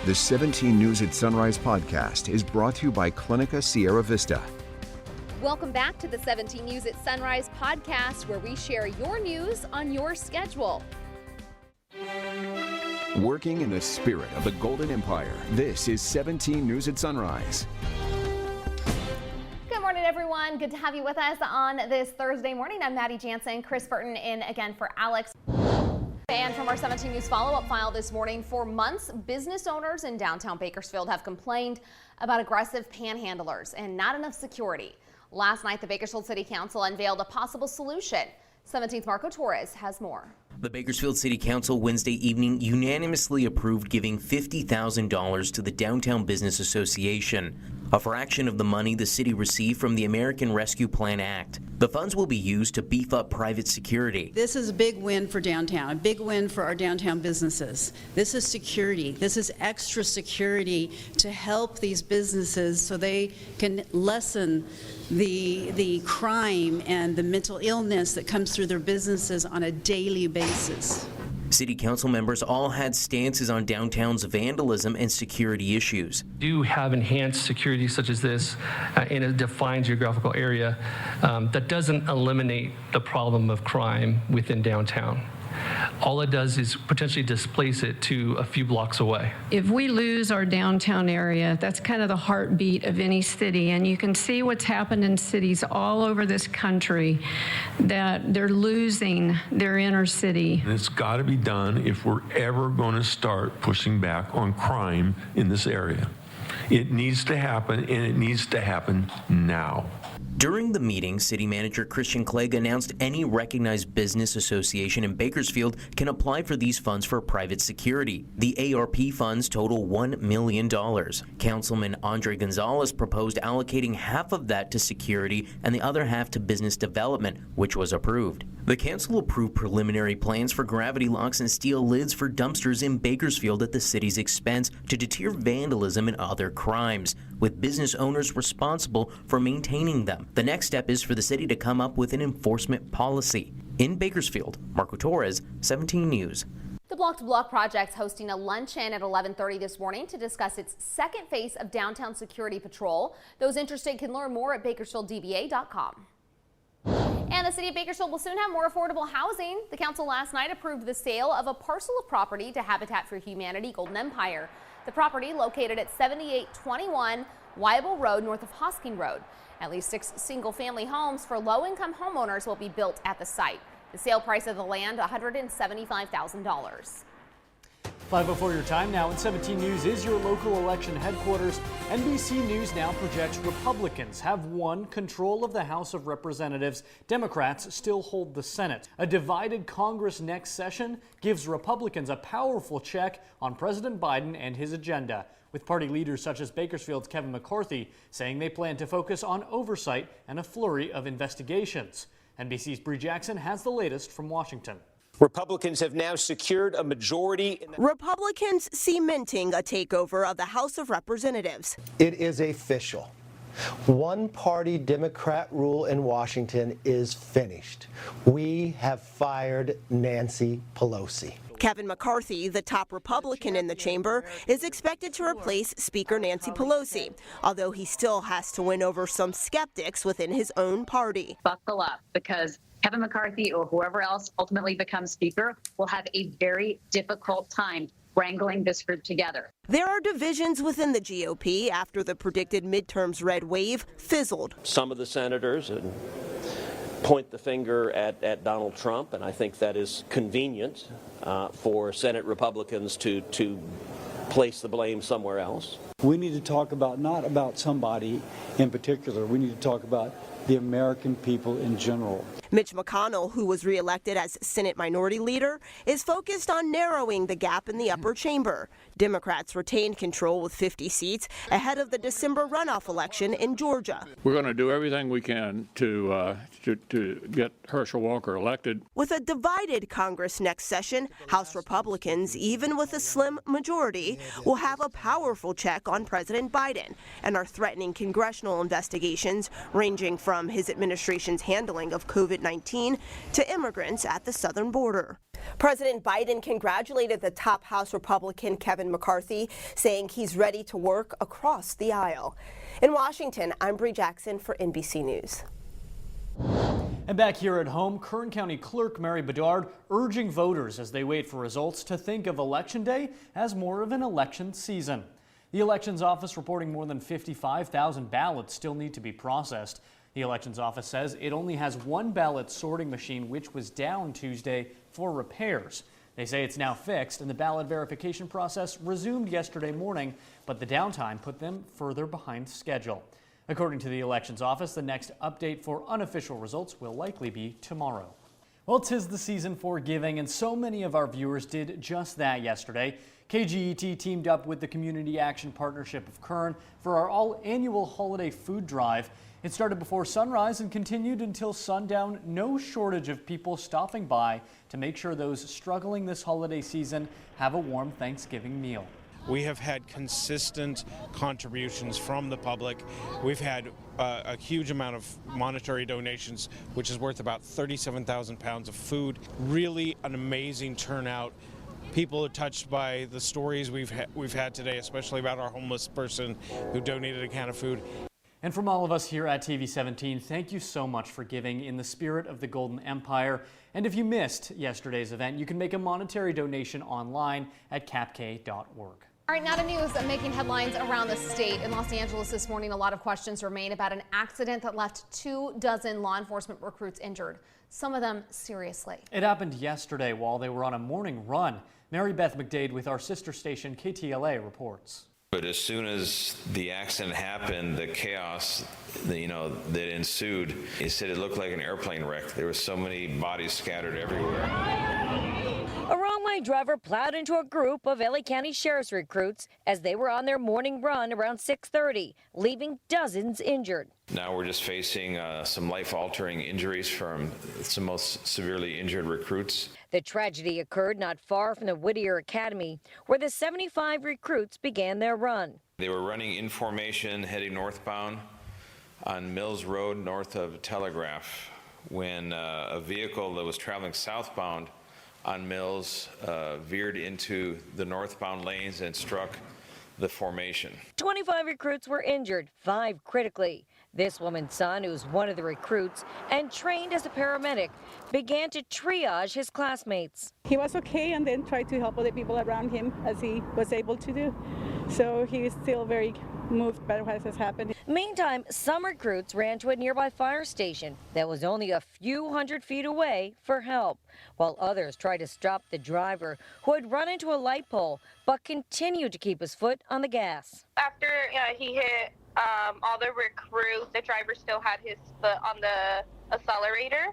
The 17 News at Sunrise podcast is brought to you by Clinica Sierra Vista. Welcome back to the 17 News at Sunrise podcast, where we share your news on your schedule. Working in the spirit of the Golden Empire, this is 17 News at Sunrise. Good morning, everyone. Good to have you with us on this Thursday morning. I'm Maddie Jansen. Chris Burton in again for Alex. And from our 17 News follow-up file this morning, for months, business owners in downtown Bakersfield have complained about aggressive panhandlers and not enough security. Last night, the Bakersfield City Council unveiled a possible solution. 17th Marco Torres has more. The Bakersfield City Council Wednesday evening unanimously approved giving $50,000 to the Downtown Business Association, a fraction of the money the city received from the American Rescue Plan Act. The funds will be used to beef up private security. This is a big win for downtown, a big win for our downtown businesses. This is security. This is extra security to help these businesses so they can lessen the crime and the mental illness that comes through their businesses on a daily basis. City council members all had stances on downtown's vandalism and security issues. Do have enhanced security such as this in a defined geographical area that doesn't eliminate the problem of crime within downtown. All it does is potentially displace it to a few blocks away. If we lose our downtown area, that's kind of the heartbeat of any city, and you can see what's happened in cities all over this country, that they're losing their inner city. And it's got to be done if we're ever going to start pushing back on crime in this area. It needs to happen, and it needs to happen now. During the meeting, City Manager Christian Clegg announced any recognized business association in Bakersfield can apply for these funds for private security. The ARP funds total $1 million. Councilman Andre Gonzalez proposed allocating half of that to security and the other half to business development, which was approved. The council approved preliminary plans for gravity locks and steel lids for dumpsters in Bakersfield at the city's expense to deter vandalism and other crimes, with business owners responsible for maintaining them. The next step is for the city to come up with an enforcement policy. In Bakersfield, Marco Torres, 17 News. The Block to Block Project's hosting a luncheon at 11:30 this morning to discuss its second phase of downtown security patrol. Those interested can learn more at bakersfielddba.com. And the city of Bakersfield will soon have more affordable housing. The council last night approved the sale of a parcel of property to Habitat for Humanity Golden Empire. The property, located at 7821 Wyable Road north of Hosking Road. At least 6 single-family homes for low-income homeowners will be built at the site. The sale price of the land, $175,000. 5 before your time now at 17 News is your local election headquarters. NBC News now projects Republicans have won control of the House of Representatives. Democrats still hold the Senate. A divided Congress next session gives Republicans a powerful check on President Biden and his agenda, with party leaders such as Bakersfield's Kevin McCarthy saying they plan to focus on oversight and a flurry of investigations. NBC's Bree Jackson has the latest from Washington. Republicans have now secured a majority. Republicans cementing a takeover of the House of Representatives. It is official. One-party Democrat rule in Washington is finished. We have fired Nancy Pelosi. Kevin McCarthy, the top Republican in the chamber, is expected to replace Speaker Nancy Pelosi, although he still has to win over some skeptics within his own party. Buckle up, because Kevin McCarthy or whoever else ultimately becomes Speaker will have a very difficult time wrangling this group together. There are divisions within the GOP after the predicted midterms red wave fizzled. Some of the senators point the finger at Donald Trump, and I think that is convenient for Senate Republicans to place the blame somewhere else. We need to talk about, not about somebody in particular, we need to talk about the American people in general. Mitch McConnell, who was reelected as Senate Minority Leader, is focused on narrowing the gap in the upper chamber. Democrats retained control with 50 seats ahead of the December runoff election in Georgia. We're going to do everything we can to get Herschel Walker elected. With a divided Congress next session, House Republicans, even with a slim majority, will have a powerful check on President Biden and are threatening congressional investigations ranging from his administration's handling of COVID COVID-19 to immigrants at the southern border. President Biden congratulated the top House Republican Kevin McCarthy, saying he's ready to work across the aisle. In Washington, I'm Bree Jackson for NBC News. And back here at home, Kern County Clerk Mary Bedard urging voters as they wait for results to think of Election Day as more of an election season. The Elections Office reporting more than 55,000 ballots still need to be processed. The Elections Office says it only has one ballot sorting machine, which was down Tuesday for repairs. They say it's now fixed and the ballot verification process resumed yesterday morning, but the downtime put them further behind schedule. According to the Elections Office, the next update for unofficial results will likely be tomorrow. Well, 'tis the season for giving, and so many of our viewers did just that yesterday. KGET teamed up with the Community Action Partnership of Kern for our all-annual holiday food drive. It started before sunrise and continued until sundown. No shortage of people stopping by to make sure those struggling this holiday season have a warm Thanksgiving meal. We have had consistent contributions from the public. We've had a huge amount of monetary donations, which is worth about 37,000 pounds of food. Really an amazing turnout. People are touched by the stories we've had today, especially about our homeless person who donated a can of food. And from all of us here at TV 17, thank you so much for giving in the spirit of the Golden Empire. And if you missed yesterday's event, you can make a monetary donation online at capk.org. All right, now to news making headlines around the state. In Los Angeles this morning, a lot of questions remain about an accident that left 24 law enforcement recruits injured, some of them seriously. It happened yesterday while they were on a morning run. Mary Beth McDade with our sister station KTLA reports. But as soon as the accident happened, the chaos, that ensued, he said it looked like an airplane wreck. There were so many bodies scattered everywhere. A wrong-way driver plowed into a group of LA County Sheriff's recruits as they were on their morning run around 6:30, leaving dozens injured. Now we're just facing some life-altering injuries from some most severely injured recruits. The tragedy occurred not far from the Whittier Academy, where the 75 recruits began their run. They were running in formation heading northbound on Mills Road north of Telegraph when a vehicle that was traveling southbound on Mills veered into the northbound lanes and struck the formation. 25 recruits were injured, 5 critically. This woman's son, who's one of the recruits and trained as a paramedic, began to triage his classmates. He was okay and then tried to help other people around him as he was able to do. So he is still very moved by what has happened. Meantime, some recruits ran to a nearby fire station that was only a few hundred feet away for help, while others tried to stop the driver who had run into a light pole but continued to keep his foot on the gas. After he hit all the recruits, the driver still had his foot on the accelerator.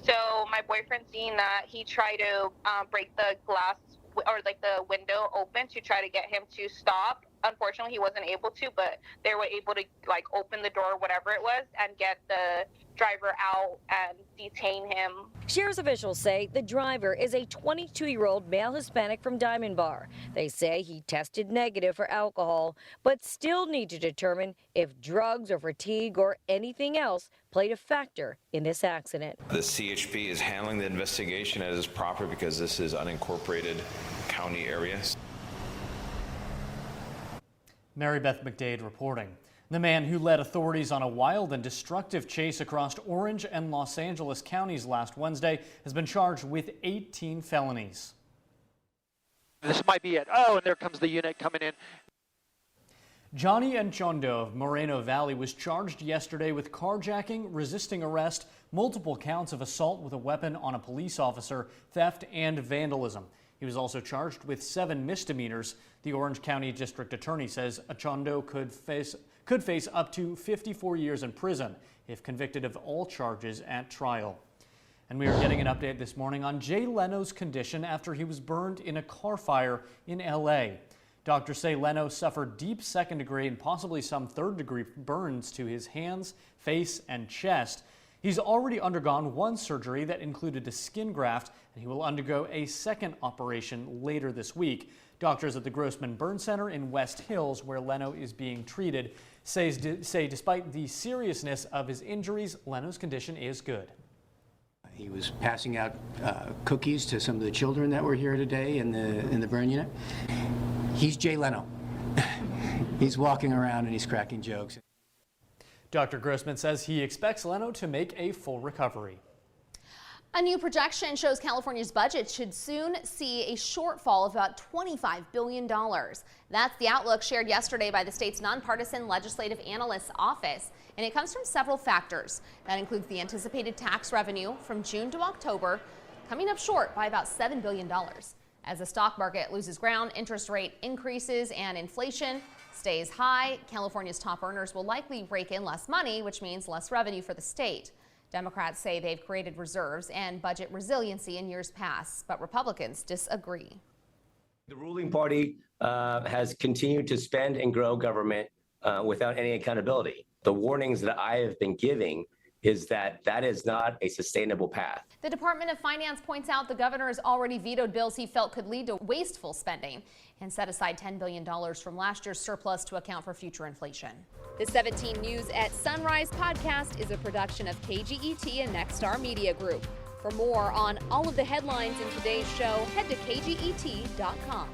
So my boyfriend, seeing that, he tried to break the glass or like the window open to try to get him to stop. Unfortunately, he wasn't able to, but they were able to like open the door, whatever it was, and get the driver out and detain him. Sheriff's officials say the driver is a 22-year-old male Hispanic from Diamond Bar. They say he tested negative for alcohol, but still need to determine if drugs or fatigue or anything else played a factor in this accident. The CHP is handling the investigation as is proper because this is unincorporated county area. Mary Beth McDade reporting. The man who led authorities on a wild and destructive chase across Orange and Los Angeles counties last Wednesday has been charged with 18 felonies. This might be it. Oh, and there comes the unit coming in. Johnny Enchondo of Moreno Valley was charged yesterday with carjacking, resisting arrest, multiple counts of assault with a weapon on a police officer, theft, and vandalism. He was also charged with 7 misdemeanors. The Orange County District Attorney says Enchondo could face up to 54 years in prison if convicted of all charges at trial. And we are getting an update this morning on Jay Leno's condition after he was burned in a car fire in LA. Doctors say Leno suffered deep second-degree and possibly some third-degree burns to his hands, face, and chest. He's already undergone one surgery that included a skin graft, and he will undergo a second operation later this week. Doctors at the Grossman Burn Center in West Hills, where Leno is being treated, say despite the seriousness of his injuries, Leno's condition is good. He was passing out cookies to some of the children that were here today in the burn unit. He's Jay Leno. He's walking around and he's cracking jokes. Dr. Grossman says he expects Leno to make a full recovery. A new projection shows California's budget should soon see a shortfall of about $25 billion. That's the outlook shared yesterday by the state's nonpartisan legislative analyst's office, and it comes from several factors. That includes the anticipated tax revenue from June to October coming up short by about $7 billion. As the stock market loses ground, interest rate increases, and inflation stays high, California's top earners will likely rake in less money, which means less revenue for the state. Democrats say they've created reserves and budget resiliency in years past, but Republicans disagree. The ruling party has continued to spend and grow government without any accountability. The warnings that I have been giving is that that is not a sustainable path. The Department of Finance points out the governor has already vetoed bills he felt could lead to wasteful spending and set aside $10 billion from last year's surplus to account for future inflation. The 17 News at Sunrise podcast is a production of KGET and Nexstar Media Group. For more on all of the headlines in today's show, head to kget.com.